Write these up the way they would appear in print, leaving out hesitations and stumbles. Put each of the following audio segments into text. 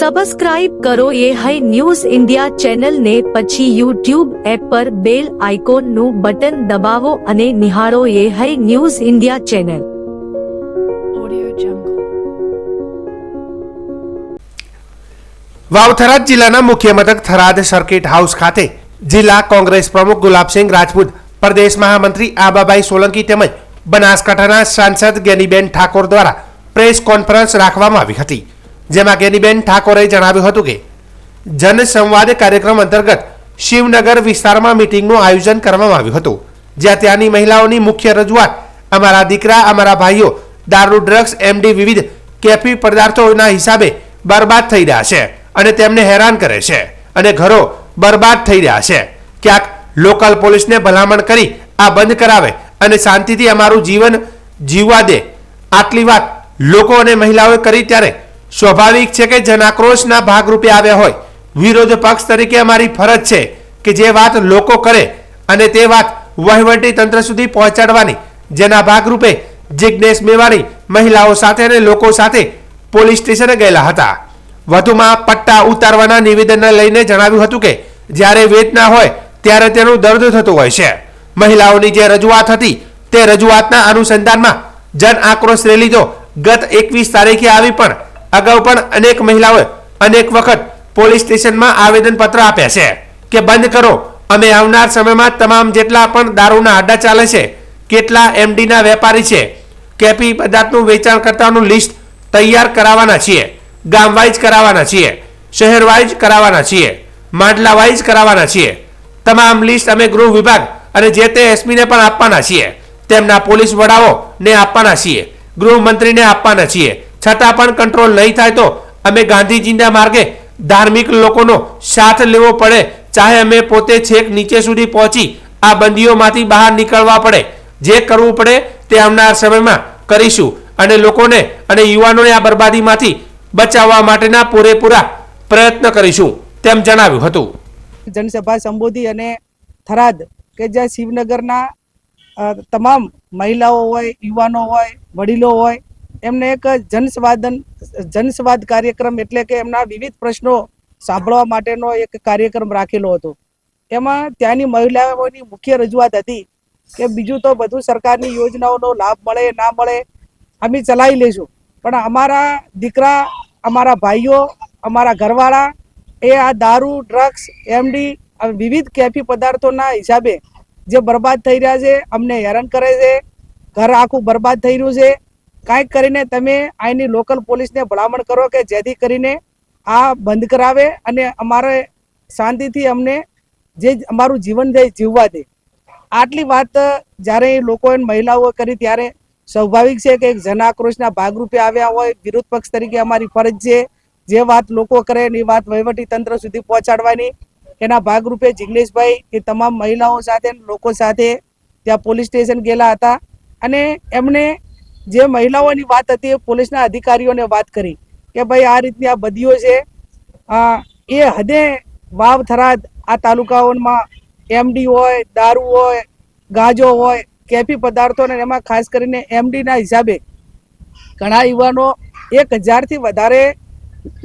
Subscribe કરો એ high news India ચેનલને, પછી યુટ્યુબ એપ પર બેલ આઇકોનનું બટન દબાવો અને નિહાળો એ હાઈ ન્યૂઝ ઇન્ડિયા ચેનલ. વાવ-થરાદ જિલ્લાના મુખ્ય મથક થરાદ સર્કિટ હાઉસ ખાતે જિલ્લા કોંગ્રેસ પ્રમુખ ગુલાબસિંહ રાજપૂત, પ્રદેશ મહામંત્રી આબાભાઈ સોલંકી તેમજ બનાસકાંઠાના સાંસદ ગેનીબેન ઠાકોર દ્વારા પ્રેસ કોન્ફરન્સ રાખવામાં આવી હતી. જેમાં ગેનીબેન ઠાકોરે જણાવ્યું હતું કે જનસંવાદ કાર્યક્રમ અંતર્ગત શિવનગર વિસ્તારમાં મીટિંગનું આયોજન કરવામાં આવ્યું હતું, જ્યાં ત્યાંની મહિલાઓની મુખ્ય રજૂઆત અમારા દીકરા, અમારા ભાઈઓ દારૂ, ડ્રગ્સ, એમડી વિવિધ કેફી પદાર્થોના હિસાબે બરબાદ થઈ રહ્યા છે અને તેમને હેરાન કરે છે અને ઘરો બરબાદ થઈ રહ્યા છે. ક્યાંક લોકલ પોલીસને ભલામણ કરી આ બંધ કરાવે અને શાંતિથી અમારું જીવન જીવવા દે. આટલી વાત લોકો અને મહિલાઓએ કરી ત્યારે સ્વાભાવિક છે કે જનાક્રોશના ભાગરૂપે આવ્યા હોય. વિરોધ પક્ષ તરીકે અમારી ફરજ છે કે જે વાત લોકો કરે અને તે વાત વહીવટી તંત્ર સુધી પહોંચાડવાની, જેના ભાગરૂપે જિજ્ઞેશ મેવાણી મહિલાઓ સાથે અને લોકો સાથે પોલીસ સ્ટેશને ગયેલા હતા. વધુમાં પટ્ટા ઉતારવાના નિવેદનને લઈને જણાવ્યું હતું કે જ્યારે વેદના હોય ત્યારે તેનું દર્દ થતું હોય છે. મહિલાઓની જે રજૂઆત હતી તે રજૂઆતના અનુસંધાનમાં જન આક્રોશ રેલી તો ગત 21 તારીખે આવી, પણ અગાઉ પણ અનેક મહિલાઓએ અનેક વખત પોલીસ સ્ટેશનમાં આવેદનપત્ર આપ્યા છે કે બંધ કરો. અમે આવનાર સમયમાં તમામ જેટલા પણ દારૂના આડા ચાલે છે, કેટલા એમડીના વેપારી છે, કેફી પદાર્થનું વેચાણ કરતાનું લિસ્ટ તૈયાર કરાવવાના છીએ, ગામ વાઇઝ કરાવવાના છીએ, શહેર વાઇઝ કરાવવાના છીએ, માંડલા વાઇઝ કરાવવાના છીએ. તમામ લિસ્ટ અમે ગૃહ વિભાગ અને જે તે એસપીને પણ આપવાના છીએ, તેમના પોલીસ વડાઓને આપવાના છીએ, ગૃહમંત્રીને આપવાના છીએ. છતાં પણ કંટ્રોલ નહીં થાય તો અમે ગાંધીજીના માર્ગે ધાર્મિક લોકોનો સાથ લેવો પડે, ચાહે અમે પોતે છેક નીચે સુધી પહોંચી આ બંદીઓમાંથી બહાર નીકળવા પડે. જે કરવું પડે તે આવનાર સમયમાં કરીશું અને લોકોને અને યુવાનોને આ બરબાદીમાંથી બચાવવા માટેના પૂરેપૂરા પ્રયત્ન કરીશું તેમ જણાવ્યું હતું. જનસભા સંબોધી અને થરાદ કે જ્યાં શિવનગરના તમામ મહિલાઓ હોય, યુવાનો હોય, વડીલો હોય, એમને એક જનસંવાદ કાર્યક્રમ એટલે કે એમના વિવિધ પ્રશ્નો સાંભળવા માટેનો એક કાર્યક્રમ રાખેલો હતો. એમાં ત્યાંની મહિલાઓની મુખ્ય રજૂઆત હતી કે બીજું તો બધું સરકારની યોજનાઓનો લાભ મળે ના મળે અમે ચલાવી લઈશું, પણ અમારા દીકરા, અમારા ભાઈઓ, અમારા ઘરવાળા એ આ દારૂ, ડ્રગ્સ, એમડી વિવિધ કેફી પદાર્થોના હિસાબે જે બરબાદ થઈ રહ્યા છે, અમને હેરાન કરે છે, ઘર આખું બરબાદ થઈ રહ્યું છે. કાંઈક કરીને તમે અહીંની લોકલ પોલીસને ભલામણ કરો કે જેથી કરીને આ બંધ કરાવે અને અમારે શાંતિથી અમને જે અમારું જીવન જીવવા દે. આટલી વાત જ્યારે લોકોએ મહિલાઓ કરી ત્યારે સ્વાભાવિક છે કે જન આક્રોશના ભાગરૂપે આવ્યા હોય. વિરોધ પક્ષ તરીકે અમારી ફરજ છે જે વાત લોકો કરે એની વાત વહીવટી તંત્ર સુધી પહોંચાડવાની. એના ભાગરૂપે જિગ્નેશભાઈ એ તમામ મહિલાઓ સાથે, લોકો સાથે ત્યાં પોલીસ સ્ટેશન ગયેલા હતા અને એમને જે મહિલાઓની વાત હતી એ પોલીસના અધિકારીઓને વાત કરી કે ભાઈ આ રીતની આ બદીઓ છે, એ હદે વાવ થરાદ આ તાલુકાઓમાં એમડી હોય, દારૂ હોય, ગાંજો હોય, કેફી પદાર્થો, અને એમાં ખાસ કરીને એમડીના હિસાબે ઘણા યુવાનો 1000થી વધારે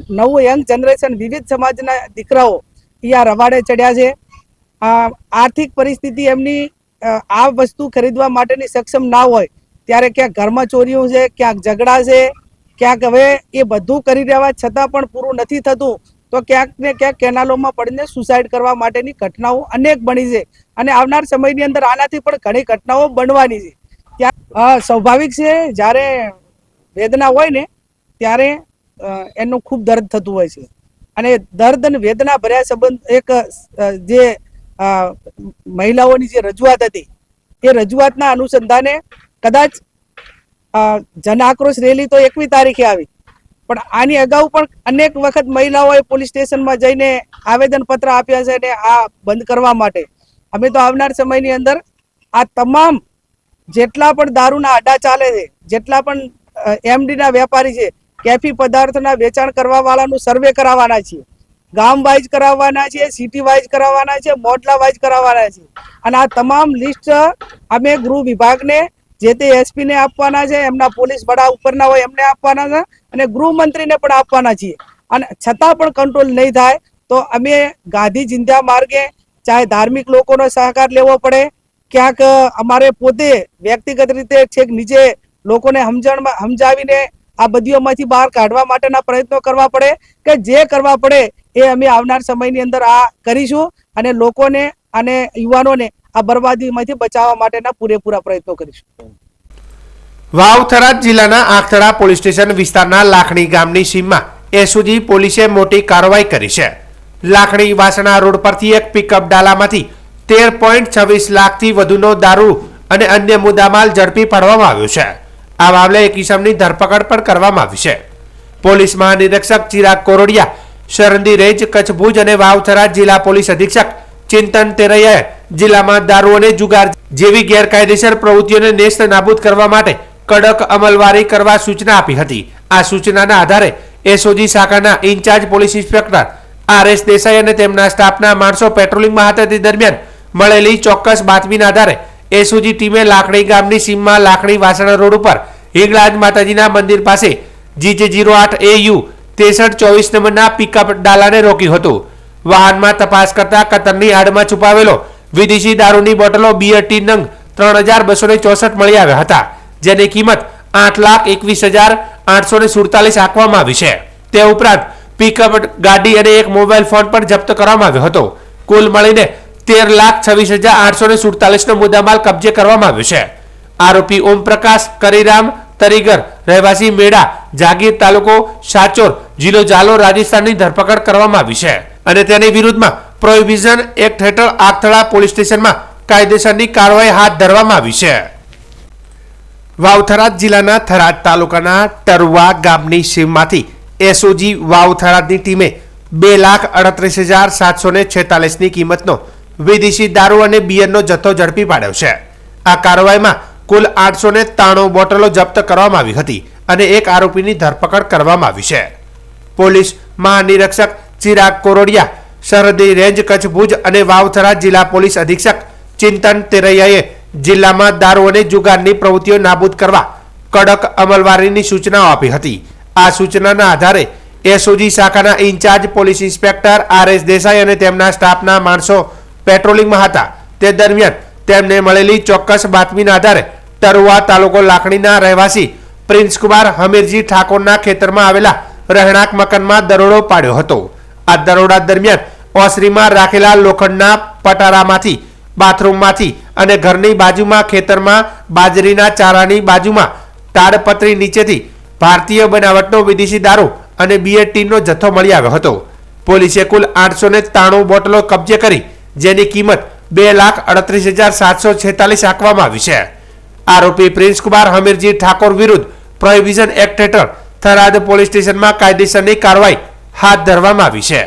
નવું યંગ જનરેશન, વિવિધ સમાજના દીકરાઓ અહીંયા રવાડે ચડ્યા છે. આર્થિક પરિસ્થિતિ એમની આ વસ્તુ ખરીદવા માટેની સક્ષમ ના હોય ત્યારે ક્યાંક ઘરમાં ચોરીઓ છે, ક્યાંક ઝઘડા છે, ક્યાંક હવે એ બધું કરી રહ્યા છતાં પણ પૂરું નથી થતું તો ક્યાંક ને ક્યાંક કેનાલોમાં પડીને સુસાઇડ કરવા માટેની ઘટનાઓ અનેક બની છે અને આવનાર સમયની અંદર આનાથી પણ ઘણી ઘટનાઓ બનવાની છે. ત્યાં સ્વાભાવિક છે જ્યારે વેદના હોય ને ત્યારે એનું ખૂબ દર્દ થતું હોય છે અને દર્દ અને વેદના ભર્યા સંબંધ એક જે મહિલાઓની જે રજૂઆત હતી એ રજૂઆતના અનુસંધાને કદાચ જન આક્રોશ રેલી તો 21 તારીખે આવી, પણ આની અગાઉ પણ અનેક વખત મહિલાઓએ પોલીસ સ્ટેશનમાં જઈને આવેદનપત્ર આપ્યા છે અને આ બંધ કરવા માટે. અમે તો આવનાર સમયની અંદર આ તમામ જેટલા પણ દારૂના આડા ચાલે છે, જેટલા પણ એમડીના વેપારી છે, કેફી પદાર્થના વેચાણ કરવા વાળાનું સર્વે કરાવવાના છીએ, ગામ વાઇઝ કરાવવાના છે, સિટી વાઇઝ કરાવવાના છે, મોડલા વાઇઝ કરાવવાના છે અને આ તમામ લિસ્ટ અમે ગૃહ વિભાગને જે તે એસપી ને આપવાના છે, એમના પોલીસ વડા ઉપરના હોય એમને આપવાના છે અને ગૃહમંત્રીને પણ આપવાના છીએ. અને છતાં પણ કંટ્રોલ નહીં થાય તો અમે ગાંધી ચિંધ્યા માર્ગે ચાહે ધાર્મિક લોકોનો સહકાર લેવો પડે, ક્યાંક અમારે પોતે વ્યક્તિગત રીતે છેક નીચે લોકોને સમજાવીને આ બધીઓમાંથી બહાર કાઢવા માટેના પ્રયત્નો કરવા પડે કે જે કરવા પડે એ અમે આવનાર સમયની અંદર આ કરીશું અને લોકોને અને યુવાનોને આ બરબાદીમાંથી બચાવવા માટેના પૂરેપૂરા પ્રયત્નો કરીશું. વાવ થરાદ જિલ્લાના આખતળા પોલીસ સ્ટેશન વિસ્તારના લાખણી ગામની સીમમાં એસઓજી પોલીસે મોટી કાર્યવાહી કરી છે. લાખણી વાસણા રોડ પરથી એક પિકઅપ ડાલામાંથી 13.26 લાખથી વધુનો દારૂ અને અન્ય મુદ્દામાલ ઝડપી પાડવામાં આવ્યો છે. આ મામલે એક ઇસમની ધરપકડ પણ કરવામાં આવી છે. પોલીસ મહાનિરીક્ષક ચિરાગ કોરોડિયા, શરદી રેન્જ કચ્છ ભુજ અને વાવ થરાદ જિલ્લા પોલીસ અધિક્ષક ચિંતન તેરૈયાએ જિલ્લામાં દારૂ અને જુગાર જેવી ગેરકાયદેસર પ્રવૃત્તિઓને નેસ્ત નાબૂદ કરવા માટે કડક અમલવારી કરવા સૂચના આપી હતી. આ સૂચનાના આધારે એસઓજી શાખાના ઇન્ચાર્જ પોલીસ ઇન્સ્પેક્ટર આર.એસ. દેસાઈ અને તેમના સ્ટાફના માણસો પેટ્રોલિંગમાં હતા. તે દરમિયાન મળેલી ચોક્કસ બાતમીના આધારે એસઓજી ટીમે લાખણી ગામની સીમમાં લાખણી વાસણા રોડ ઉપર હિંગળાજ માતાજીના મંદિર પાસે GJ08 AU 6324 નંબરના પિકઅપ ડાલાને રોક્યું હતું. વાહનમાં તપાસ કરતા કતરની આડમાં છુપાવેલો વિદેશી દારૂની બોટલો બિયર ટી નંગ 3264 મળી આવ્યા હતા, જેની કિંમત 8,21,847 આંકવામાં આવી છે. તે ઉપરાંત પિકઅપ ગાડી અને એક મોબાઈલ ફોન પણ જપ્ત કરવામાં આવ્યો હતો. કુલ મળીને 13,26,847 નો મુદ્દામાલ કબજે કરવામાં આવ્યો છે. આરોપી ઓમપ્રકાશ કરીરામ તરીગર રહેવાસી મેડા જાગીર તાલુકો સાચોર જિલ્લો જાલોર રાજસ્થાનની ધરપકડ કરવામાં આવી છે અને તેની વિરુદ્ધમાં પ્રોહિબિશન એક્ટ હેઠળ આખતળા પોલીસ સ્ટેશનમાં કાયદેસરની કાર્યવાહી હાથ ધરવામાં આવી છે. વાવ થરાદ જિલ્લાના થરાદ તાલુકાના ટરવા ગામની સીમમાંથી એસઓજી વાવ થરાદની ટીમે 2,38,746 ની કિંમતનો વિદેશી દારૂ અને બિયરનો જથ્થો ઝડપી પાડ્યો છે. આ કાર્યવાહીમાં કુલ 893 બોટલો જપ્ત કરવામાં આવી હતી અને એક આરોપીની ધરપકડ કરવામાં આવી છે. પોલીસ મહાનિરીક્ષક ચિરાગ કોરોડિયા, સરહદી રેન્જ કચ્છ ભુજ અને વાવ થરાદ જિલ્લા પોલીસ અધિક્ષક ચિંતન તેરૈયાએ જિલ્લામાં દારૂ અને જુગારની પ્રવૃત્તિઓ નાબૂદ કરવા કડક અમલવારીની સૂચનાઓ આપી હતી. આ સૂચનાના આધારે એસઓજી શાખાના ઇન્ચાર્જ પોલીસ ઇન્સ્પેક્ટર આર.એસ. દેસાઈ અને તેમના સ્ટાફના માણસો પેટ્રોલિંગમાં હતા. તે દરમિયાન તેમને મળેલી ચોક્કસ બાતમીના આધારે ટરવા તાલુકો લાખણીના રહેવાસી પ્રિન્સકુમાર હમીરજી ઠાકોરના ખેતરમાં આવેલા રહેણાંક મકાનમાં દરોડો પાડ્યો હતો. આ દરોડા દરમિયાન ઓસરીમાં રાખેલા લોખંડના પટારામાંથી, બાથરૂમમાંથી અને ઘરની બાજુમાં ખેતરમાં બાજરીના ચારાની બાજુમાં તાડપત્રી નીચેથી ભારતીય બનાવટનો વિદેશી દારૂ અને બિયર ટીનો જથ્થો મળી આવ્યો હતો. પોલીસે કુલ 893 બોટલો કબજે કરી, જેની કિંમત 2,38,746 આંકવામાં આવી છે. આરોપી પ્રિન્સકુમાર હમીરજી ઠાકોર વિરુદ્ધ પ્રોહિબિશન એક્ટ હેઠળ થરાદ પોલીસ સ્ટેશનમાં કાયદેસરની કાર્યવાહી હાથ ધરવામાં આવી છે.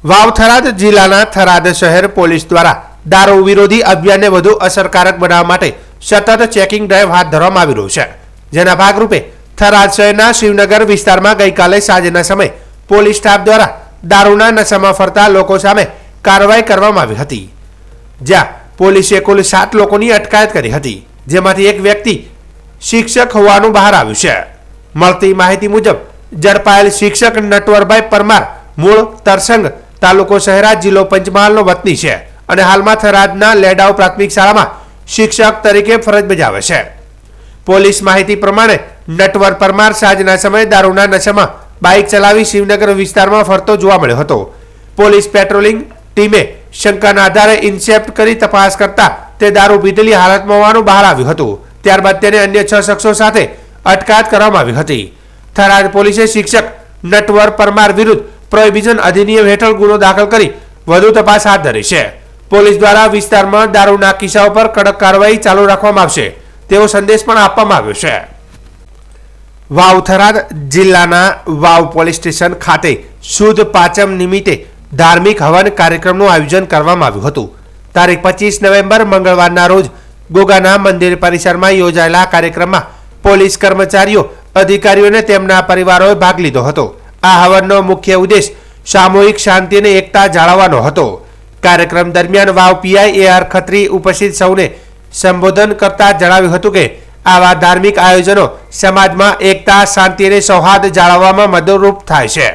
વાવ થરાદ જિલ્લાના થરાદ શહેર પોલીસ દ્વારા દારૂ વિરોધી અભિયાનને વધુ અસરકારક બનાવવા માટે સતત ચેકિંગ ડ્રાઈવ હાથ ધરવામાં આવી રહ્યું છે. જેના ભાગરૂપે થરાદ શહેરના શિવનગર વિસ્તારમાં ગઈકાલે સાંજના સમયે પોલીસ સ્ટાફ દ્વારા દારૂના નશામાં ફરતા લોકો સામે કાર્યવાહી કરવામાં આવી હતી. જ્યાં પોલીસે કુલ 7 લોકોની અટકાયત કરી હતી, જેમાંથી એક વ્યક્તિ શિક્ષક હોવાનું બહાર આવ્યું છે. મળતી માહિતી મુજબ ઝડપાયેલ શિક્ષક નટવરભાઈ પરમાર મૂળ તરસંગ તાલુકો શહેરા જિલ્લો પંચમહાલનો વતની છે અને હાલમાં થરાદના લેડાવ પ્રાથમિક શાળામાં શિક્ષક તરીકે ફરજ બજાવે છે. પોલીસ માહિતી પ્રમાણે નટવર પરમાર સાંજના સમયે દારૂના નશામાં બાઇક ચલાવી શિવનગર વિસ્તારમાં ફરતો જોવા મળ્યો હતો. પોલીસ પેટ્રોલિંગ ટીમે શંકાના આધારે ઇન્સેપ્ટ કરી તપાસ કરતા તે દારૂ પીધેલી હાલતમાં હોવાનું બહાર આવ્યું હતું. ત્યારબાદ તેને અન્ય 6 શખ્સો સાથે અટકાયત કરવામાં આવી હતી. થરાદ પોલીસે શિક્ષક નટવર પરમાર વિરુદ્ધ પ્રોહિબિશન અધિનિયમ હેઠળ ગુનો દાખલ કરી વધુ તપાસ હાથ ધરી છે. પોલીસ દ્વારા વિસ્તારમાં દારૂના કિસ્સાઓ પર કડક કાર્યવાહી ચાલુ રાખવામાં આવશે તેવો સંદેશ પણ આપવામાં આવ્યો છે. વાવ થરાદ જિલ્લાના વાવ પોલીસ સ્ટેશન ખાતે શુદ્ધ પાંચમ નિમિત્તે ધાર્મિક હવન કાર્યક્રમનું આયોજન કરવામાં આવ્યું હતું. તારીખ 25 નવેમ્બર મંગળવારના રોજ ગોગાના મંદિર પરિસરમાં યોજાયેલા કાર્યક્રમમાં પોલીસ કર્મચારીઓ, અધિકારીઓ અને તેમના પરિવારોએ ભાગ લીધો હતો. આ હવનનો મુખ્ય ઉદ્દેશ સામૂહિક શાંતિ અને એકતા જાળવવાનો હતો. કાર્યક્રમ દરમિયાન વાવ પીઆઈ AR ખત્રી ઉપસ્થિત સૌને સંબોધન કરતા જણાવ્યું હતું કે આવા ધાર્મિક આયોજનો સમાજમાં એકતા, શાંતિ અને સૌહાર્દ જાળવવામાં મદદરૂપ થાય છે.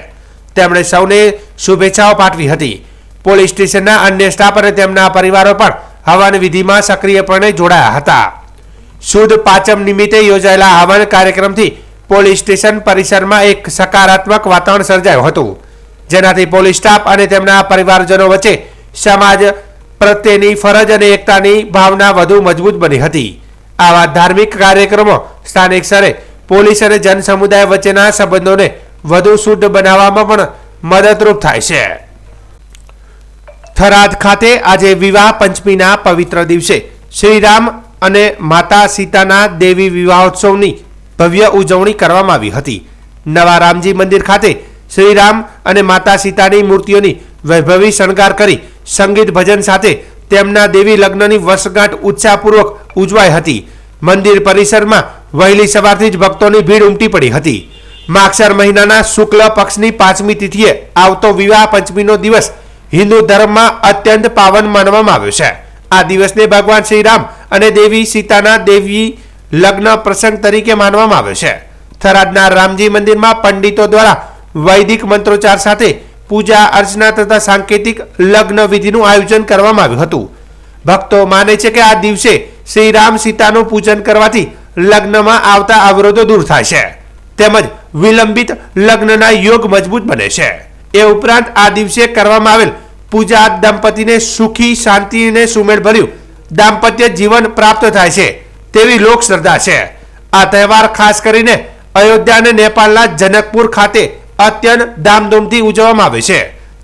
તેમણે સૌને શુભેચ્છાઓ પાઠવી હતી. પોલીસ સ્ટેશનના અન્ય સ્ટાફ અને તેમના પરિવારો પણ હવન વિધિમાં સક્રિયપણે જોડાયા હતા. શુદ્ધ પાંચમ નિમિત્તે યોજાયેલા હવન કાર્યક્રમથી પોલીસ સ્ટેશન પરિસરમાં એક સકારાત્મક વાતાવરણ સર્જાયું હતું, જેનાથી પોલીસ સ્ટાફ અને તેમના પરિવારજનો વચ્ચે સમાજ પ્રત્યેની ફરજ અને એકતાની ભાવના વધુ મજબૂત બની હતી. આવા ધાર્મિક કાર્યક્રમો સ્થાનિક સ્તરે પોલીસ અને જનસમુદાય વચ્ચેના સંબંધોને વધુ શુદ્ધ બનાવવામાં પણ મદદરૂપ થાય છે. થરાદ ખાતે આજે વિવાહ પંચમીના પવિત્ર દિવસે શ્રીરામ અને માતા સીતાના દેવી વિવાહોત્સવની ભવ્ય ઉજવણી કરવામાં આવી હતી. નવા રામજી મંદિર ખાતે શ્રીરામ અને માતા સીતાની મૂર્તિઓની વૈભવી શણગાર કરી સંગીત ભજન સાથે તેમના દેવી લગ્નની વર્ષગાંઠ ઉત્સાહપૂર્વક ઉજવાઈ હતી. મંદિર પરિસરમાં વહેલી સવારથી જ ભક્તોની ભીડ ઉમટી પડી હતી. માગસર મહિનાના શુક્લ પક્ષની 5મી તિથિએ આવતો વિવાહ પંચમીનો દિવસ હિન્દુ ધર્મમાં અત્યંત પાવન માનવામાં આવ્યો છે. આ દિવસને ભગવાન શ્રીરામ અને દેવી સીતાના દેવી લગ્ન પ્રસંગ તરીકે માનવામાં આવે છે. થરાદના રામજી મંદિરમાં પંડિતો દ્વારા વૈદિક મંત્રોચ્ચાર સાથે પૂજા અર્ચના તથા સાંકેતિક લગ્ન વિધિનું આયોજન કરવામાં આવ્યું હતું. ભક્તો માને છે કે આ દિવસે શ્રી રામ સીતાનું પૂજન કરવાથી લગ્નમાં આવતા અવરોધો દૂર થાય છે, તેમજ વિલંબિત લગ્નના યોગ મજબૂત બને છે. એ ઉપરાંત આ દિવસે કરવામાં આવેલ પૂજા દંપતીને સુખી, શાંતિ અને સુમેળભર્યું દાંપત્ય જીવન પ્રાપ્ત થાય છે તેવી લોક શ્રદ્ધા છે. આ તહેવાર ખાસ કરીને અયોધ્યા અને નેપાળના જનકપુર ખાતે અત્યંત ધામધૂમથી ઉજવવામાં આવે છે.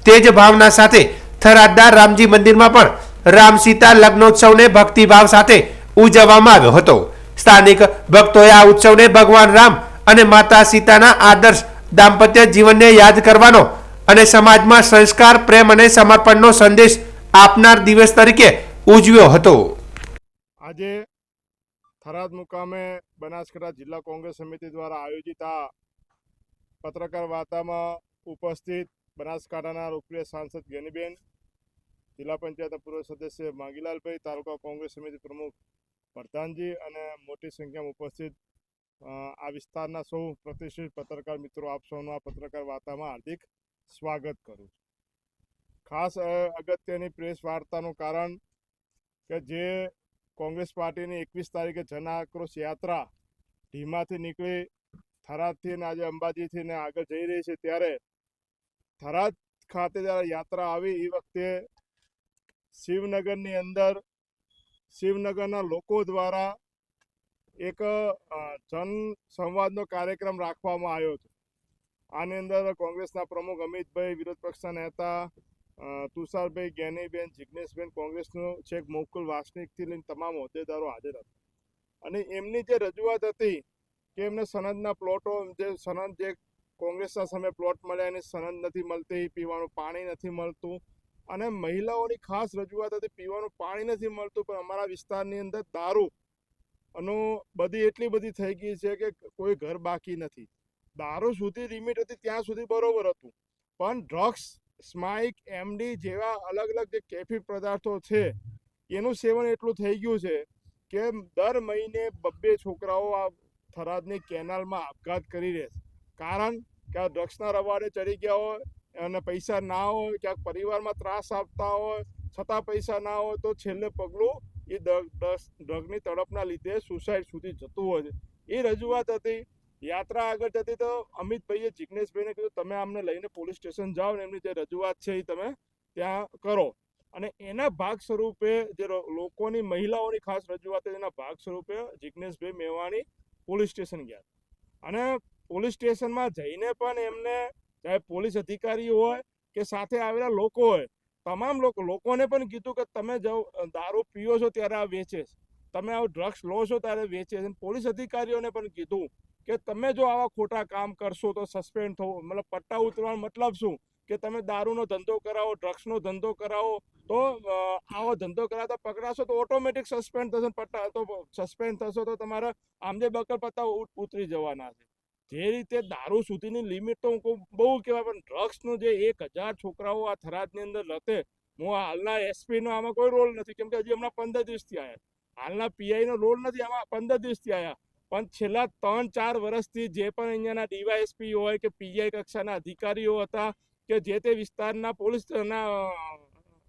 તે જ ભાવના સાથે થરાદના રામજી મંદિરમાં પણ રામ સીતા લગ્નોત્સવને ભક્તિભાવ સાથે ઉજવવામાં આવ્યો હતો. સ્થાનિક ભક્તોએ આ ઉત્સવને ભગવાન રામ અને માતા સીતાના આદર્શ દાંપત્ય જીવનને યાદ કરવાનો અને સમાજમાં સંસ્કાર, પ્રેમ અને સમર્પણનો સંદેશ આપનાર દિવસ તરીકે ઉજવ્યો હતો. આજે થરાદ મુકામે બનાસકાંઠા જિલ્લા કોંગ્રેસ સમિતિ દ્વારા આયોજિત આ પત્રકાર વાર્તામાં ઉપસ્થિત બનાસકાંઠાના લોકપ્રિય સાંસદ ગેનીબેન, જિલ્લા પંચાયતના પૂર્વ સદસ્ય માંગીલાલભાઈ, તાલુકા કોંગ્રેસ સમિતિ પ્રમુખ પ્રધાનજી અને મોટી સંખ્યામાં ઉપસ્થિત આ વિસ્તારના સૌ પ્રતિષ્ઠિત પત્રકાર મિત્રો, આપ સૌનું આ પત્રકાર વાર્તામાં હાર્દિક સ્વાગત કરું છું. ખાસ અગત્યની પ્રેસ વાર્તાનું કારણ કે જે કોંગ્રેસ પાર્ટીની 21 તારીખે જન આક્રોશ યાત્રા ઢીમાથી નીકળી થરાદથી અને આજે અંબાજીથી ને આગળ જઈ રહી છે, ત્યારે થરાદ ખાતે જ્યારે યાત્રા આવી એ વખતે શિવનગરની અંદર શિવનગરના લોકો દ્વારા એક જન સંવાદનો કાર્યક્રમ રાખવામાં આવ્યો હતો. આની અંદર કોંગ્રેસના પ્રમુખ અમિતભાઈ, વિરોધ પક્ષના નેતા તુષારભાઈ, જ્ઞાનીબેન, જિજ્ઞેશબેન, કોંગ્રેસનો છેક મુકુલ વાસનિકથી લઈને તમામ હોદ્દેદારો હાજર હતા. અને એમની જે રજૂઆત હતી કે એમને સનદના પ્લોટો, જે સનદ જે કોંગ્રેસના સમયે પ્લોટ મળ્યા એની સનદ નથી મળતી, પીવાનું પાણી નથી મળતું, અને મહિલાઓની ખાસ રજૂઆત હતી પીવાનું પાણી નથી મળતું, પણ અમારા વિસ્તારની અંદર દારૂ બધી એટલી બધી થઈ ગઈ છે કે કોઈ ઘર બાકી નથી. દારૂ સુધી લિમિટ હતી ત્યાં સુધી બરોબર હતું, પણ ડ્રગ્સ, સ્માઇક, એમડી જેવા અલગ અલગ જે કેફી પદાર્થો છે એનું સેવન એટલું થઈ ગયું છે કે દર મહિને 2 છોકરાઓ આ થરાદની કેનાલમાં આપઘાત કરી રહે છે. કારણ કે આ ડ્રગ્સના રવાડે ચડી ગયા હોય અને પૈસા ના હોય, ક્યાંક પરિવારમાં ત્રાસ આપતા હોય છતાં પૈસા ના હોય, તો છેલ્લે પગલું એ ડ્રગની તડપના લીધે સુસાઇડ સુધી જતું હોય છે. એ રજૂઆત હતી. યાત્રા આગળ જતી તો અમિતભાઈએ જિજ્ઞેશભાઈને કીધું તમે આમને લઈને પોલીસ સ્ટેશન જાઓ ને એમની જે રજૂઆત છે એ તમે ત્યાં કરો. અને એના ભાગ સ્વરૂપે જે લોકોની, મહિલાઓની ખાસ રજૂઆત એના ભાગ સ્વરૂપે જિજ્ઞેશભાઈ મેવાણી પોલીસ સ્ટેશન ગયા. અને પોલીસ સ્ટેશનમાં જઈને પણ એમને, ચાહે પોલીસ અધિકારી હોય કે સાથે આવેલા લોકો હોય, તમામ લોકોને પણ કીધું કે તમે જો દારૂ પીઓ છો ત્યારે આ વેચે છે, તમે આવું ડ્રગ્સ લો છો ત્યારે વેચે છે. પોલીસ અધિકારીઓને પણ કીધું કે તમે જો આવા ખોટા કામ કરશો તો સસ્પેન્ડ થવું, મતલબ પટ્ટા ઉતરવાનો મતલબ શું કે તમે દારૂનો ધંધો કરાવો, ડ્રગ્સનો ધંધો કરાવો, તો આવો ધંધો કરાવતા પકડાશો તો ઓટોમેટિક સસ્પેન્ડ થશે, પટ્ટા તો સસ્પેન્ડ થશો તો તમારા આમદે બકર પત્તા ઉતરી જવાના છે. જે રીતે દારૂ સુધીની લિમિટ તો હું બહુ કહેવાય, પણ ડ્રગ્સનું જે 1000 છોકરાઓ આ થરાદની અંદર લતે, હું હાલના એસપીનો આમાં કોઈ રોલ નથી, કેમ કે હજી હમણાં 15 દિવસથી આવ્યા. હાલના પીઆઈ નો રોલ નથી, આમાં 15 દિવસથી આવ્યા, પણ છેલ્લા 3-4 વર્ષથી જે પણ અહીંયાના ડીવાયએસપી હોય કે પીઆઈ કક્ષાના અધિકારીઓ હતા કે જે તે વિસ્તારના પોલીસના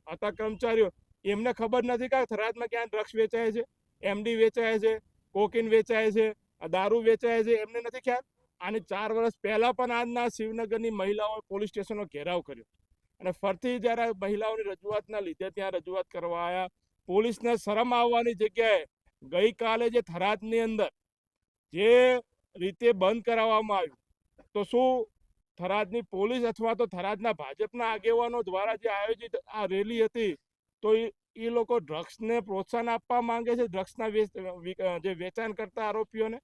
હતા કર્મચારીઓ, એમને ખબર નથી કે થરાદમાં ક્યાં ડ્રગ્સ વેચાય છે, એમડી વેચાય છે, કોકીન વેચાય છે, દારૂ વેચાય છે, એમને નથી ખ્યાલ. આની 4 વર્ષ પહેલા પણ આજના શિવનગરની મહિલાઓએ પોલીસ સ્ટેશનનો ઘેરાવ કર્યો અને ફરીથી જ્યારે મહિલાઓની રજૂઆતના લીધે ત્યાં રજૂઆત કરવા આવ્યા, પોલીસને શરમ આવવાની જગ્યાએ ગઈકાલે જે થરાદની અંદર જે રીતે બંધ કરાવવામાં આવ્યું, તો શું થરાદની પોલીસ અથવા તો થરાદના ભાજપના આગેવાનો દ્વારા જે આયોજિત આ રેલી હતી, તો એ લોકો ડ્રગ્સને પ્રોત્સાહન આપવા માંગે છે, ડ્રગ્સના જે વેચાણ કરતા આરોપીઓને,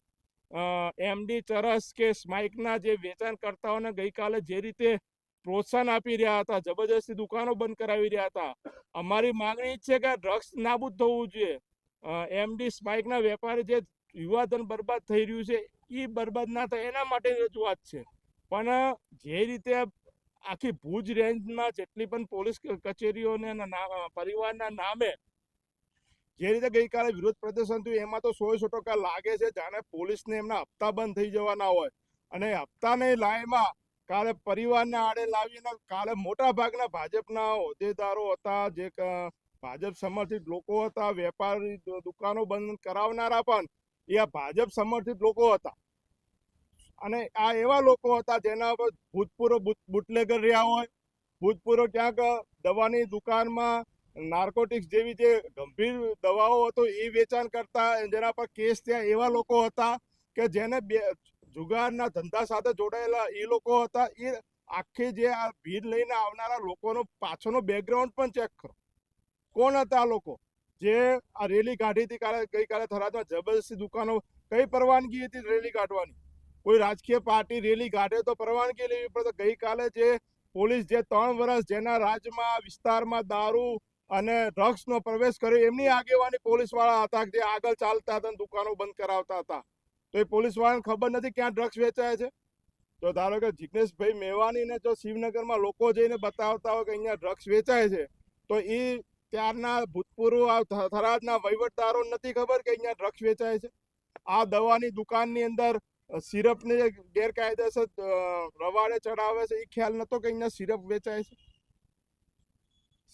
એમડી ચરસ કે સ્માઇકના જે વેચાણ કરતાઓને ગઈકાલે જે રીતે પ્રોત્સાહન આપી રહ્યા હતા, જબરજસ્તી દુકાનો બંધ કરાવી રહ્યા હતા. અમારી માંગણી છે કે ડ્રગ્સ નાબૂદ થવું જોઈએ. એમડી સ્પાઇકના વેપારી જે યુવાધન બરબાદ થઈ રહ્યું છે એ બરબાદ ના થાય એના માટે રજૂઆત છે. પણ જે રીતે આખી ભુજ રેન્જમાં જેટલી પણ પોલીસ કચેરીઓને પરિવારના નામે જે રીતે ગઈકાલે વિરોધ પ્રદર્શન થયું, એમાં તો 100% લાગે છે જાણે પોલીસને એમના હપ્તા બંધ થઈ જવાના હોય અને હપ્તાની લાઈનમાં કાલે પરિવારને આડે લાવીને કાલે મોટા ભાગના ભાજપના હોદ્દેદારો હતા, જે ભાજપ સમર્થિત લોકો હતા, વેપારી દુકાનો બંધ કરાવનારા પણ એ આ ભાજપ સમર્થિત લોકો હતા. અને આ એવા લોકો હતા જેના પર ભૂતપૂર્વ બુટલેગર રહ્યા હોય, ભૂતપૂર્વ ક્યાંક દવાની દુકાનમાં નાર્કોટિક્સ જેવી જે ગંભીર દવાઓ હતો એ વેચાણ કરતા, જેના પર કેસ થયા એવા લોકો હતા કે જેને જુગારના ધંધા સાથે જોડાયેલા એ લોકો હતા. એ આખી જે આ ભીડ લઈને આવનારા લોકોનો પાછળનો બેકગ્રાઉન્ડ પણ ચેક કરો, કોણ હતા આ લોકો જે આ રેલી કાઢી હતી ગઈકાલે થરાદમાં. જબરદસ્તી દુકાનો, કઈ પરવાનગી હતી રેલી કાઢવાની? કોઈ રાજકીય પાર્ટી રેલી કાઢે તો પરવાનગી લેવી પડે. ગઈકાલે જે પોલીસ જે 3 વર્ષ જેના રાજ્યમાં વિસ્તારમાં દારૂ અને ડ્રગ્સનો પ્રવેશ કર્યો, એમની આગેવાની પોલીસવાળા હતા જે આગળ ચાલતા હતા, દુકાનો બંધ કરાવતા હતા. તો એ પોલીસવાળાને ખબર નથી ક્યાં ડ્રગ્સ વેચાય છે? તો ધારો કે જિગ્નેશભાઈ મેવાણીને જો શિવનગરમાં લોકો જઈને બતાવતા હોય કે અહીંયા ડ્રગ્સ વેચાય છે, તો એ ત્યારના ભૂતપૂર્વ થરાદના વહીવટદારો નથી ખબર કે અહીંયા ડ્રગ્સ વેચાય છે? આ દવાની દુકાનની અંદર સિરપને ગેરકાયદેસર રવાડે ચડાવે છે, એ ખ્યાલ નતો કે અહીંયા સિરપ વેચાય છે?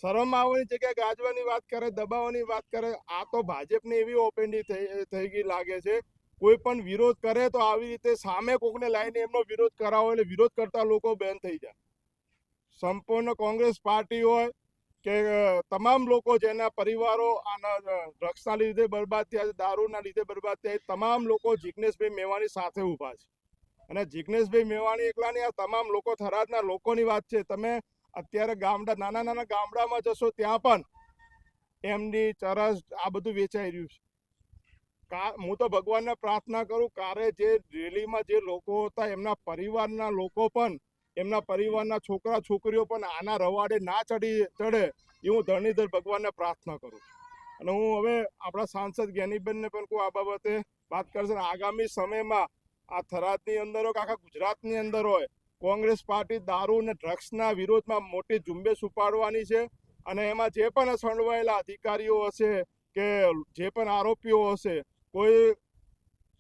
શરમ આવવાની જગ્યાએ ગાજવાની વાત કરે, દબાવવાની વાત કરે. આ તો ભાજપની એવી ઓપેન્ડી થઈ ગઈ લાગે છે. કોઈ પણ વિરોધ કરે તો આવી રીતે સામે કોકને લાવીને એમનો વિરોધ કરાવો એટલે વિરોધ કરતા લોકો બેન થઈ જાય. સંપૂર્ણ કોંગ્રેસ પાર્ટી હોય કે તમામ લોકો જેના પરિવારો આના ડ્રગ્સના લીધે બરબાદ થયા છે, દારૂના લીધે બરબાદ થયા, તમામ લોકો જિગ્નેશભાઈ મેવાણી સાથે ઊભા છે. અને જિગ્નેશભાઈ મેવાણી એકલા નહીં, આ તમામ લોકો થરાદના લોકોની વાત છે. તમે અત્યારે નાના નાના ગામડામાં જશો ત્યાં પણ એમડી ચરસ આ બધું વેચાઈ રહ્યું છે. હું તો ભગવાનને પ્રાર્થના કરું, કારે જે રેલીમાં જે લોકો હતા એમના પરિવારના લોકો પણ, એમના પરિવારના છોકરા છોકરીઓ પણ આના રવાડે ના ચડે એ હું ધરણીધર ભગવાનને પ્રાર્થના કરું. અને હું હવે આપણા સાંસદ જ્ઞાનીબેનને પણ કોઈ આ બાબતે વાત કરશે. આગામી સમયમાં આ થરાદની અંદર હોય કે આખા ગુજરાતની અંદર હોય, કોંગ્રેસ પાર્ટી દારૂ અને ડ્રગ્સના વિરોધમાં મોટી ઝુંબેશ ઉપાડવાની છે. અને એમાં જે પણ સંડોવાયેલા અધિકારીઓ હશે કે જે પણ આરોપીઓ હશે, કોઈ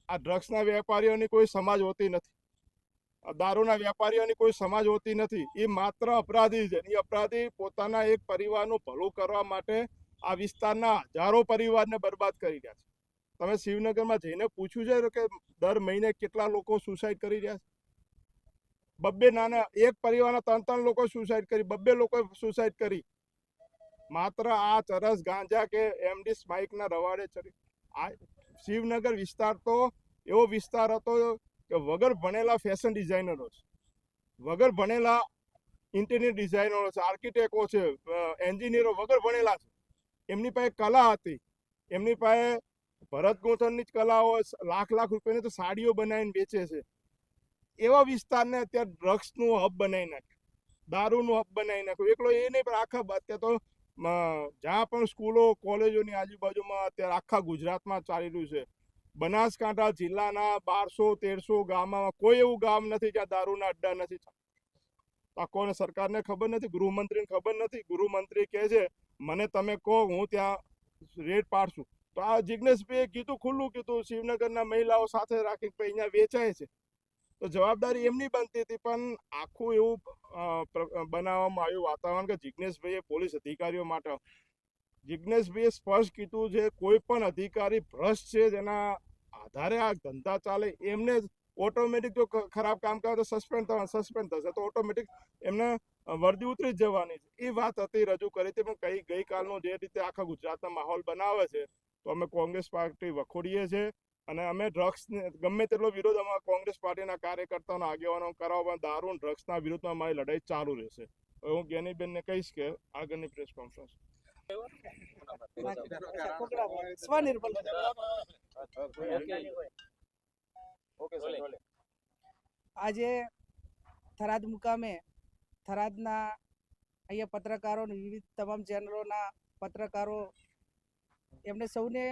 આ ડ્રગ્સના વેપારીઓની કોઈ સમાજ હોતી નથી, દારૂના વેપારીઓની કોઈ સમાજ હોતી નથી. એ માત્ર અપરાધી છે. એ અપરાધી પોતાના એક પરિવારનું ભલું કરવા માટે આ વિસ્તારના હજારો પરિવારને બરબાદ કરી રહ્યા છે. તમે શિવનગરમાં જઈને પૂછ્યું છે કે દર મહિને કેટલા લોકો સુસાઇડ કરી રહ્યા છે? 2 નાના એક પરિવારના 3 લોકો સુસાઇડ કરી, 2 લોકો સુસાઇડ કરી, માત્ર આ ચરસ ગાંજા કે એમડી સ્માઇકના રવાડે ચડી. આ શિવનગર વિસ્તાર તો એવો વિસ્તાર હતો કે વગર ભણેલા ફેશન ડિઝાઇનરો છે, વગર ભણેલા ઇન્ટિરિયર ડિઝાઇનરો છે, આર્કિટેક્ટો છે, એન્જિનિયરો વગર ભણેલા છે. એમની પાસે કલા હતી, એમની પાસે ભરત ગૂંથણની જ કલા હોય, લાખ રૂપિયાની તો સાડીઓ બનાવીને વેચે છે. એવા વિસ્તારને અત્યારે ડ્રગ્સનું હબ બનાવી નાખ્યું, દારૂનું હબ બનાવી નાખ્યું. એકલો એ નહીં પણ આખા અત્યારે તો જ્યાં પણ સ્કૂલો કોલેજોની આજુબાજુમાં અત્યારે આખા ગુજરાતમાં ચાલી રહ્યું છે. બનાસકાંઠા જિલ્લાના 1200-1300 ગામમાં કોઈ એવું ગામ નથી જ્યાં દારૂના અડ્ડા નથી. આ કોને સરકારને ખબર નથી, ગૃહમંત્રીને ખબર નથી? ગૃહમંત્રી કહે છે મને તમે કહો હું ત્યાં રેડ પાડશું. તો તો આ જિજ્ઞેશભાઈએ કીધું, ખુલ્લું કીધું, શિવનગરના મહિલાઓ સાથે રાખી અહીંયા વેચાય છે, તો જવાબદારી એમની બનતી હતી. પણ આખું એવું બનાવવામાં આવ્યું વાતાવરણ કે જિજ્ઞેશભાઈએ પોલીસ અધિકારીઓ માટે, જિજ્ઞેશભાઈએ સ્પષ્ટ કીધું છે કોઈ પણ અધિકારી ભ્રષ્ટ છે જેના આધારે આ ધંધા ચાલે એમને ઓટોમેટિક જો ખરાબ કામ કરે તો સસ્પેન્ડ થશે, તો ઓટોમેટિક એમને વર્દી ઉતરી જ જવાની છે. એ વાત હતી, રજૂ કરી હતી. પણ ગઈકાલનો જે રીતે આખા ગુજરાતનો માહોલ બનાવે છે, તો અમે કોંગ્રેસ પાર્ટી વખોડીએ છીએ. અને અમે ડ્રગ્સને ગમે તેટલો વિરોધ અમારા કોંગ્રેસ પાર્ટીના કાર્યકર્તાઓના આગેવાનો કરાવવા, પણ દારૂ ડ્રગ્સના વિરોધમાં અમારી લડાઈ ચાલુ રહેશે. હું જ્ઞાનીબેનને કહીશ કે આગળની પ્રેસ કોન્ફરન્સ સ્વનિર્ભર આજે થરાદ મુકામે થરાદના અહીંયા પત્રકારો, વિવિધ તમામ ચેનલોના પત્રકારો, એમને સૌને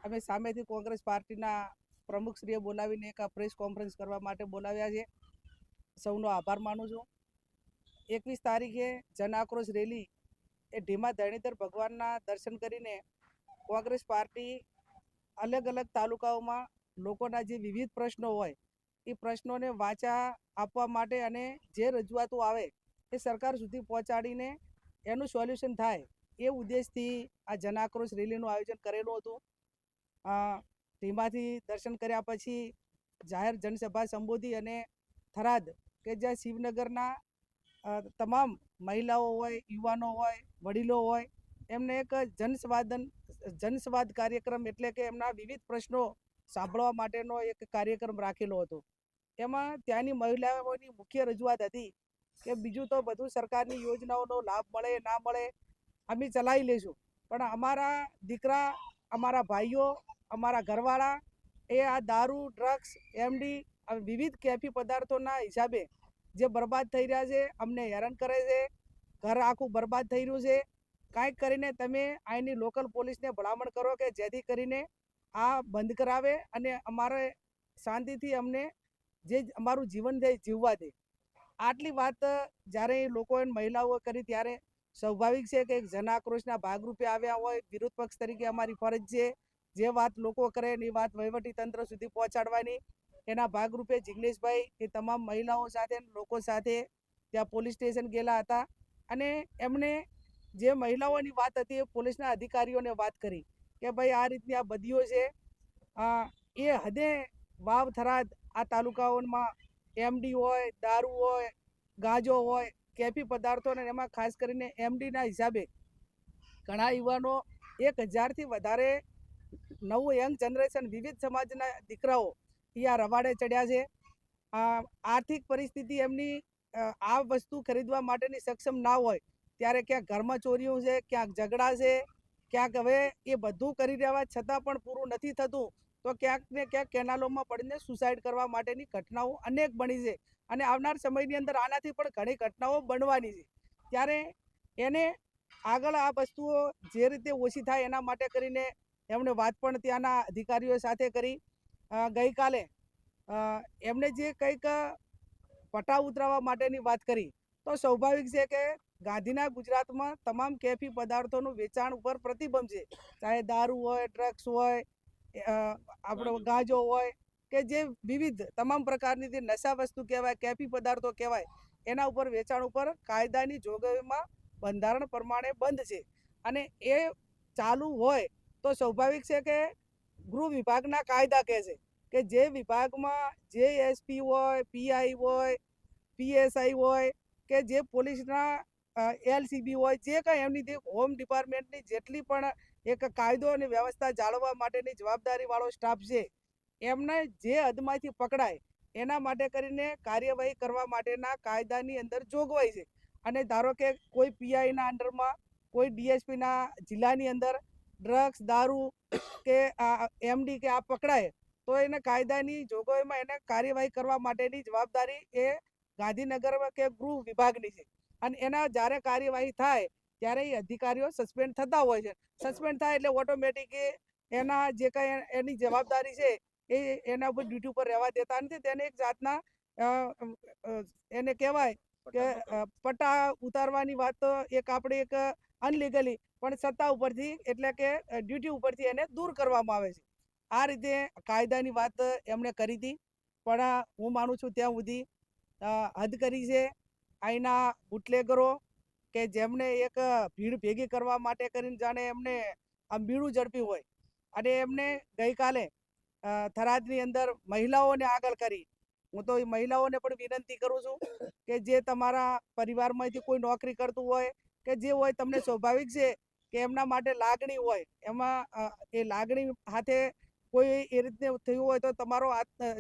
અમે સામેથી કોંગ્રેસ પાર્ટીના પ્રમુખશ્રીએ બોલાવીને એક પ્રેસ કોન્ફરન્સ કરવા માટે બોલાવ્યા છે. સૌનો આભાર માનું છું. 21 તારીખે જન આક્રોશ રેલી એ ઢીમા ધરણીધર ભગવાનના દર્શન કરીને કોંગ્રેસ પાર્ટી અલગ અલગ તાલુકાઓમાં લોકોના જે વિવિધ પ્રશ્નો હોય એ પ્રશ્નોને વાચા આપવા માટે અને જે રજૂઆતો આવે એ સરકાર સુધી પહોંચાડીને એનું સોલ્યુશન થાય એ ઉદ્દેશથી આ જન આક્રોશ રેલીનું આયોજન કરેલું હતું. ઢીમાથી દર્શન કર્યા પછી જાહેર જનસભા સંબોધી અને થરાદ કે જ્યાં શિવનગરના તમામ મહિલાઓ હોય, યુવાનો હોય, વડીલો હોય, એમને એક જનસંવાદ કાર્યક્રમ એટલે કે એમના વિવિધ પ્રશ્નો સાંભળવા માટેનો એક કાર્યક્રમ રાખેલો હતો. એમાં ત્યાંની મહિલાઓની મુખ્ય રજૂઆત હતી કે બીજું તો બધું સરકારની યોજનાઓનો લાભ મળે ના મળે અમે ચલાવી લઈશું, પણ અમારા દીકરા, અમારા ભાઈઓ, અમારા ઘરવાળા એ આ દારૂ, ડ્રગ્સ, એમડી વિવિધ કેફી પદાર્થોના હિસાબે જે બરબાદ થઈ રહ્યા છે, અમને હેરાન કરે છે, ઘર આખું બરબાદ થઈ રહ્યું છે. કાંઈક કરીને તમે અહીંની લોકલ પોલીસને ભલામણ કરો કે જેથી કરીને આ બંધ કરાવે અને અમારે શાંતિથી અમને જે અમારું જીવન છે જીવવા દે. આટલી વાત જ્યારે લોકોએ મહિલાઓ કરી ત્યારે સ્વાભાવિક છે કે જન આક્રોશના ભાગરૂપે આવ્યા હોય, વિરોધ પક્ષ તરીકે અમારી ફરજ છે જે વાત લોકો કરે એ વાત વહીવટી તંત્ર સુધી પહોંચાડવાની. એના ભાગરૂપે જિગ્નેશભાઈ એ તમામ મહિલાઓ સાથે, લોકો સાથે ત્યાં પોલીસ સ્ટેશન ગયેલા હતા અને એમને જે મહિલાઓની વાત હતી એ પોલીસના અધિકારીઓને વાત કરી કે ભાઈ આ રીતની આ બદીઓ છે. એ હદે વાવ, થરાદ આ તાલુકાઓમાં એમડી હોય, દારૂ હોય, ગાંજો હોય, કેફી પદાર્થો, અને એમાં ખાસ કરીને એમડીના હિસાબે ઘણા યુવાનો 1000થી વધારે નવું યંગ જનરેશન, વિવિધ સમાજના દીકરાઓ આ રવાડે ચડ્યા છે. આર્થિક પરિસ્થિતિ એમની આ વસ્તુ ખરીદવા માટેની સક્ષમ ના હોય ત્યારે ક્યાંક ઘરમાં ચોરીઓ છે, ક્યાંક ઝઘડા છે, ક્યાંક હવે એ બધું કરી રહ્યા છતાં પણ પૂરું નથી થતું તો ક્યાંક ને ક્યાંક કેનાલોમાં પડીને સુસાઇડ કરવા માટેની ઘટનાઓ અનેક બની છે અને આવનાર સમયની અંદર આનાથી પણ ઘણી ઘટનાઓ બનવાની છે. ત્યારે એને આગળ આ વસ્તુઓ જે રીતે ઓછી થાય એના માટે કરીને એમણે વાત પણ ત્યાંના અધિકારીઓ સાથે કરી. ગઈકાલે એમણે જે કંઈક પટ્ટા ઉતરાવવા માટેની વાત કરી તો સ્વાભાવિક છે કે ગાંધીના ગુજરાતમાં તમામ કેફી પદાર્થોનું વેચાણ ઉપર પ્રતિબંધ છે, ચાહે દારૂ હોય, ડ્રગ્સ હોય, આપણો ગાંજો હોય કે જે વિવિધ તમામ પ્રકારની જે નશા વસ્તુ કહેવાય, કેફી પદાર્થો કહેવાય, એના ઉપર વેચાણ ઉપર કાયદાની જોગવાઈમાં બંધારણ પ્રમાણે બંધ છે. અને એ ચાલુ હોય તો સ્વાભાવિક છે કે ગૃહ વિભાગના કાયદા કહે છે કે જે વિભાગમાં જે એસપી હોય, પીઆઈ હોય, પીએસઆઈ હોય કે જે પોલીસના એલસીબી હોય, જે કંઈ એમની જે હોમ ડિપાર્ટમેન્ટની જેટલી પણ એક કાયદો અને વ્યવસ્થા જાળવવા માટેની જવાબદારીવાળો સ્ટાફ છે એમને જે હદમાંથી પકડાય એના માટે કરીને કાર્યવાહી કરવા માટેના કાયદાની અંદર જોગવાઈ છે. અને ધારો કે કોઈ પીઆઈના અંડરમાં, કોઈ ડીએસપીના જિલ્લાની અંદર ડ્રગ્સ, દારૂ કે એમડી કે આ પકડાય તો એને કાયદાની જોગવાઈમાં એને કાર્યવાહી કરવા માટેની જવાબદારી એ ગાંધીનગર કે ગૃહ વિભાગની છે. અને એના જ્યારે કાર્યવાહી થાય ત્યારે એ અધિકારીઓ સસ્પેન્ડ થતા હોય છે. સસ્પેન્ડ થાય એટલે ઓટોમેટિક એના જે કાંઈ એની જવાબદારી છે એ એના ઉપર ડ્યુટી ઉપર રહેવા દેતા નથી. તેને એક જાતના એને કહેવાય કે પટ્ટા ઉતારવાની વાત એક આપણે એક અનલીગલી પણ સત્તા ઉપરથી એટલે કે ડ્યુટી ઉપરથી એને દૂર કરવામાં આવે છે. આ રીતે કાયદાની વાત એમણે કરી હતી, પણ હું માનું છું ત્યાં સુધી હદ કરી છે. અહીંના બુટલેગરો કે જેમને એક ભીડ ભેગી કરવા માટે કરીને જાણે એમને આમ બીડું ઝડપ્યું હોય, અને એમને ગઈકાલે થરાદની અંદર મહિલાઓને આગળ કરી. હું તો એ મહિલાઓને પણ વિનંતી કરું છું કે જે તમારા પરિવારમાંથી કોઈ નોકરી કરતું હોય કે જે હોય, તમને સ્વાભાવિક છે કે એમના માટે લાગણી હોય, એમાં એ લાગણી સાથે કોઈ એ રીતે થયું હોય તો તમારો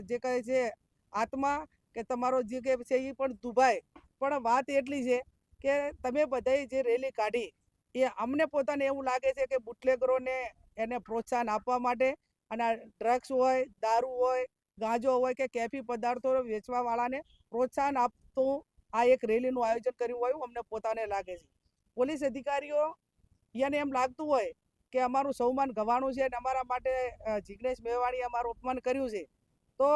જે કહે છે આત્મા કે તમારો જે કે છે એ પણ દુભાય. પણ વાત એટલી છે કે તમે બધાએ જે રેલી કાઢી એ અમને પોતાને એવું લાગે છે કે બુટલેગરોને એને પ્રોત્સાહન આપવા માટે, અને ડ્રગ્સ હોય, દારૂ હોય, ગાંજો હોય કે કેફી પદાર્થો વેચવાવાળાને પ્રોત્સાહન આપતું આ એક રેલીનું આયોજન કર્યું હોય અમને પોતાને લાગે છે. પોલીસ અધિકારીઓ એને એમ લાગતું હોય કે અમારું સૌમાન ગવાણું છે અને અમારા માટે જિગ્નેશ મેવાણીએ અમારું અપમાન કર્યું છે, તો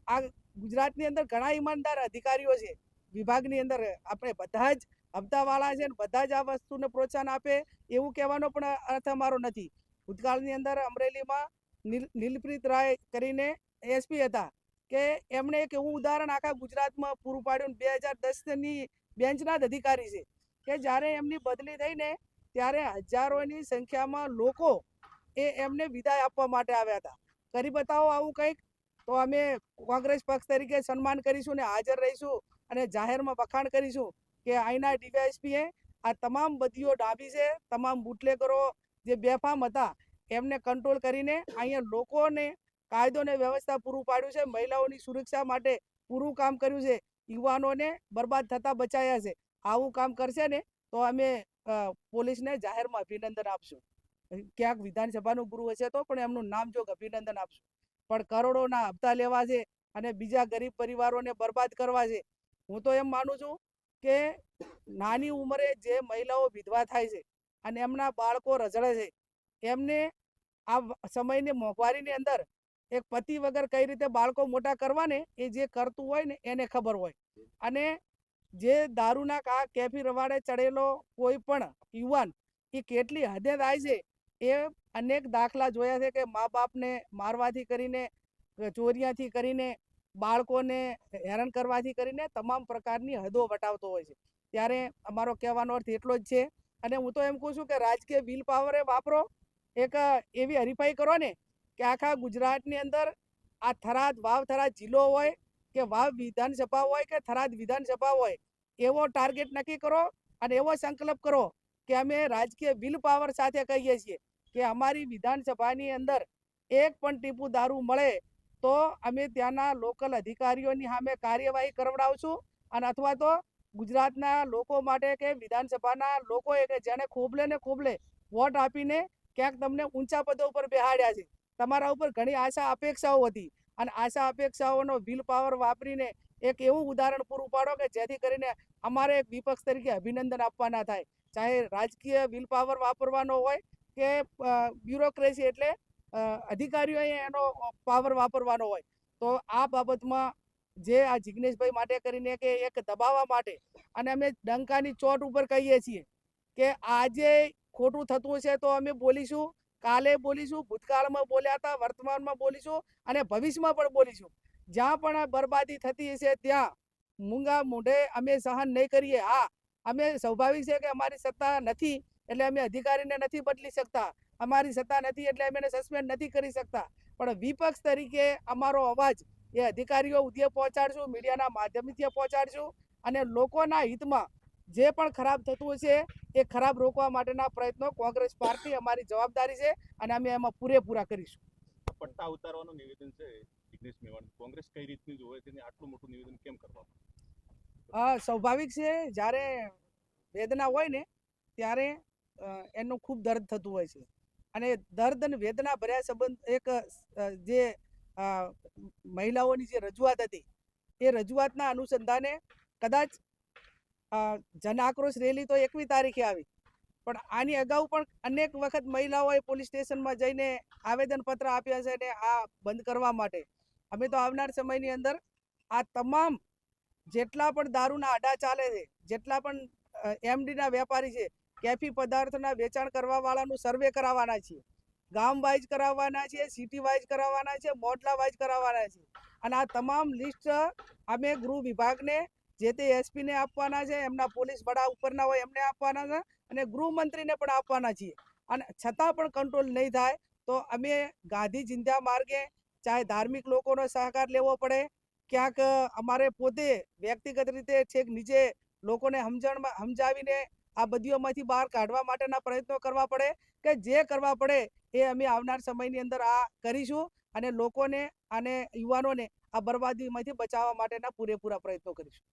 આ ગુજરાતની અંદર ઘણા ઈમાનદાર અધિકારીઓ છે વિભાગની અંદર, આપણે બધા જ હપ્તાવાળા છે ને બધા જ આ વસ્તુને પ્રોત્સાહન આપે એવું કહેવાનો પણ અર્થ અમારો નથી. ભૂતકાળની અંદર અમરેલીમાં નીલપ્રીત રાય કરીને એસપી હતા કે એમણે એક એવું ઉદાહરણ આખા ગુજરાતમાં પૂરું પાડ્યું. 2010ની બેન્ચના જ અધિકારી છે કે જ્યારે એમની બદલી થઈને ત્યારે હજારોની સંખ્યામાં લોકો એમને વિદાય આપવા માટે આવ્યા હતા. કરી બતાવો આવું કંઈક, તો અમે કોંગ્રેસ પક્ષ તરીકે સન્માન કરીશું ને હાજર રહીશું અને જાહેરમાં વખાણ કરીશું કે અહીંના ડીવાયએસપીએ આ તમામ બદીઓ ડાબી છે, તમામ બુટલેગરો જે બેફામ હતા એમને કંટ્રોલ કરીને અહીંયા લોકોને કાયદો ને વ્યવસ્થા પૂરું પાડ્યું છે, મહિલાઓની સુરક્ષા માટે પૂરું કામ કર્યું છે, યુવાનોને બરબાદ થતા બચાયા છે. આવું કામ કરશે ને તો અમે પોલીસને જાહેરમાં અભિનંદન આપશું. ક્યાંક વિધાનસભાનું ગુરુ હશે તો પણ એમનું નામ જો અભિનંદન આપશું. પણ કરોડોના હપ્તા લેવા છે અને બીજા ગરીબ પરિવારોને બરબાદ કરવા છે. હું તો એમ માનું છું કે નાની ઉંમરે જે મહિલાઓ વિધવા થાય છે અને એમના બાળકો રઝળે છે, એમને આ સમયની મોંઘવારીની અંદર એક પતિ વગર કઈ રીતે બાળકો મોટા કરવાને એ જે કરતું હોય ને એને ખબર હોય. અને જે દારૂના કેફી રવાડે ચડેલો કોઈ પણ યુવાન એ કેટલી હદે થાય છે એ અનેક દાખલા જોયા છે કે મા બાપને મારવાથી કરીને, ચોરિયાથી કરીને, બાળકોને હેરાન કરવાથી કરીને તમામ પ્રકારની હદો વટાવતો હોય છે. ત્યારે અમારો કહેવાનો અર્થ એટલો જ છે. અને હું તો એમ કહું છું કે રાજકીય વિલ પાવરે વાપરો, એક એવી હરીફાઈ કરો ને કે આખા ગુજરાતની અંદર આ થરાદ વાવ થરાદ જિલ્લો હોય કે વાવ વિધાનસભા હોય કે થરાદ વિધાનસભા હોય, એવો ટાર્ગેટ નક્કી કરો અને એવો સંકલ્પ કરો કે અમે રાજકીય વિલ પાવર સાથે કહીએ છીએ કે અમારી વિધાનસભાની અંદર એક પણ ટીપુ દારૂ મળે તો અમે ત્યાંના લોકલ અધિકારીઓની સામે કાર્યવાહી કરવડાવશું, અને અથવા તો ગુજરાતના લોકો માટે કે વિધાનસભાના લોકોએ કે જેને ખોબલે ને ખોબલે વોટ આપીને ક્યાંક તમને ઊંચા પદો ઉપર બેહાડ્યા છે, તમારા ઉપર ઘણી આશા અપેક્ષાઓ હતી, અને આશા અપેક્ષાઓનો વિલ પાવર વાપરીને એક એવું ઉદાહરણ પૂરું પાડો કે જેથી કરીને અમારે એક વિપક્ષ તરીકે અભિનંદન આપવાના થાય. ચાહે રાજકીય વિલ પાવર વાપરવાનો હોય કે બ્યુરોક્રેસી એટલે અધિકારીઓએ એનો પાવર વાપરવાનો હોય. તો આ બાબતમાં જે આ જિગ્નેશભાઈ માટે કરીને કે એક દબાવવા માટે, અને અમે ડંકાની ચોટ ઉપર કહીએ છીએ કે આજે ખોટું થતું છે તો અમે બોલીશું, કાલે બોલીશું, ભૂતકાળમાં બોલ્યા હતા, વર્તમાનમાં બોલીશું અને ભવિષ્યમાં પણ બોલીશું. જ્યાં પણ બરબાદી થતી છે ત્યાં મૂંગા મોઢે અમે સહન નહીં કરીએ. હા, અમે સ્વાભાવિક છે કે અમારી સત્તા નથી એટલે અમે અધિકારીને નથી બદલી શકતા, અમારી સત્તા નથી એટલે અમે એને સસ્પેન્ડ નથી કરી શકતા, પણ વિપક્ષ તરીકે અમારો અવાજ એ અધિકારીઓ સુધી પહોંચાડશું, મીડિયાના માધ્યમથી પહોંચાડશું, અને લોકોના હિતમાં જે પણ ખરાબ થતું છે એ ખરાબ રોકવા માટેના પ્રયત્નો કોંગ્રેસ પાર્ટી અમારી જવાબદારી છે અને અમે એમાં પૂરેપૂરા કરીશું. પટ્ટા ઉતારવાનું નિવેદન છે જિગ્નેશ મેવાણી, કોંગ્રેસ કઈ રીતની જોવે છે, આટલું મોટું નિવેદન કેમ કરવામાં? સ્વાભાવિક છે, જ્યારે વેદના હોય ને ત્યારે એનું ખૂબ દર્દ થતું હોય છે, અને દર્દ અને વેદના ભર્યા સંબંધ એક જે મહિલાઓની જે રજૂઆત હતી એ રજૂઆતના અનુસંધાને કદાચ જન આક્રોશ રેલી તો 21 તારીખે આવી, પણ આની અગાઉ પણ અનેક વખત મહિલાઓએ પોલીસ સ્ટેશનમાં જઈને આવેદનપત્ર આપ્યા છે અને આ બંધ કરવા માટે. અમે તો આવનાર સમયની અંદર આ તમામ જેટલા પણ દારૂના આડા ચાલે છે, જેટલા પણ એમડીના વેપારી છે, કેફી પદાર્થના વેચાણ કરવાવાળાનું સર્વે કરાવવાના છીએ, ગામ વાઇઝ કરાવવાના છે, સિટી વાઇઝ કરાવવાના છે, મોડલા વાઇઝ કરાવવાના છે. અને આ તમામ લિસ્ટ અમે ગૃહ વિભાગને જે તે એસપીને આપવાના છે, એમના પોલીસ વડા ઉપરના હોય એમને આપવાના છે અને ગૃહમંત્રીને પણ આપવાના છીએ. અને છતાં પણ કંટ્રોલ નહીં થાય તો અમે ગાંધી ચિંધ્યા માર્ગે ચાહે ધાર્મિક લોકોનો સહકાર લેવો પડે, ક્યાંક અમારે પોતે વ્યક્તિગત રીતે છેક નીચે લોકોને સમજાવીને આ બધીઓમાંથી બહાર કાઢવા માટેના પ્રયત્નો કરવા પડે કે જે કરવા પડે એ અમે આવનાર સમયની અંદર આ કરીશું અને લોકોને અને યુવાનોને આ બરબાદીમાંથી બચાવવા માટેના પૂરેપૂરા પ્રયત્નો કરીશું.